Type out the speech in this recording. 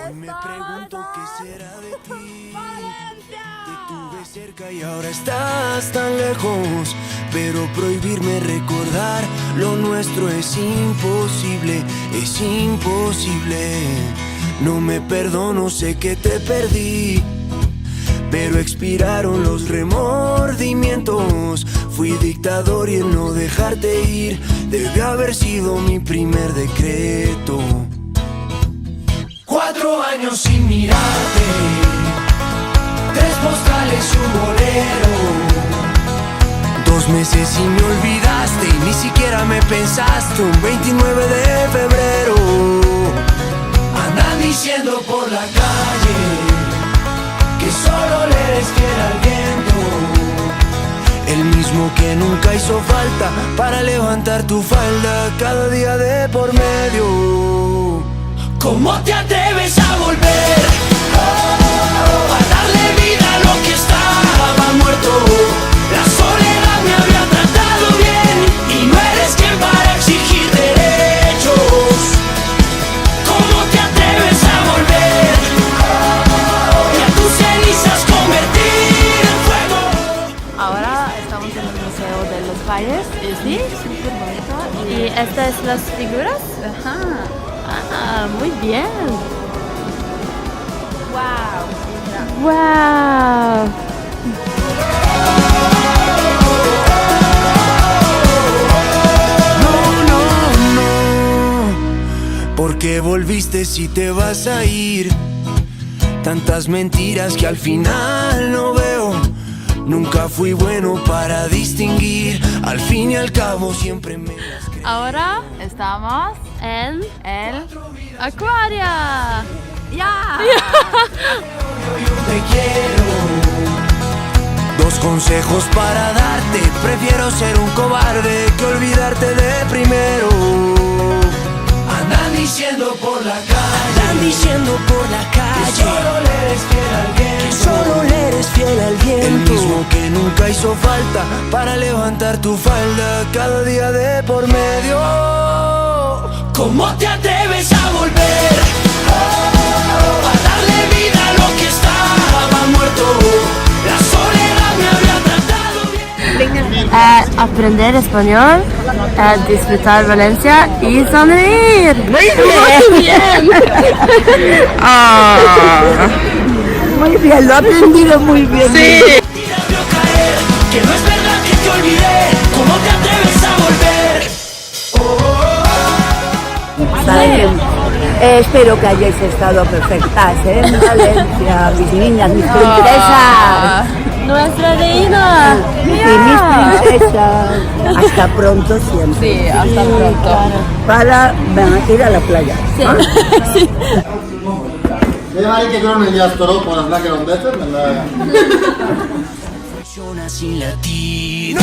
Hoy me pregunto qué será de ti. Te tuve cerca y ahora estás tan lejos, pero prohibirme recordar lo nuestro es imposible, es imposible. No me perdono, sé que te perdí, pero expiraron los remordimientos. Fui dictador y el no dejarte ir debió haber sido mi primer decreto. 4 años sin mirarte, 3 postales y un bolero. 2 meses y me olvidaste y ni siquiera me pensaste. Un 29 de febrero andan diciendo por la calle que solo le eres fiel al viento, el mismo que nunca hizo falta para levantar tu falda cada día de por medio. ¿Cómo te atreves a volver? A darle vida a lo que estaba muerto. La soledad me había tratado bien y no eres quien para exigir derechos. ¿Cómo te atreves a volver? Y a tus cenizas convertir en fuego. Ahora estamos en el Museo de los Valles. Sí, súper bonito. Y estas las figuras. Ajá. Ah, muy bien. Wow. Wow. No, ¿por qué volviste si te vas a ir? Tantas mentiras que al final no veo. Nunca fui bueno para distinguir. Al fin y al cabo siempre me las creí. Ahora estamos en el acuario. ¡Ya! Yo te quiero. 2 consejos para darte. Prefiero ser un cobarde que olvidarte de primero. Andan diciendo por la calle, andan diciendo por la calle que solo le eres fiel al viento, que solo le eres fiel al viento, el mismo que nunca hizo falta para levantar tu falda cada día de por medio. ¿Cómo te atreves a volver? A darle vida a lo que estaba muerto. La soledad me había tratado bien. Aprender español, disfrutar Valencia y sonreír. Muy bien. Muy bien, lo ha aprendido muy bien. Sí. Que no es verdad que te olvidé. ¿Cómo te atreves a volver? Está bien. Espero que hayáis estado perfectas en Valencia, mis niñas, mis princesas. Nuestra reina. Y mis princesas. Hasta pronto siempre. Sí, hasta pronto. Para ir a la playa. Sí. Vedete che non mi astro con la placa non deve, Funciona sin latino.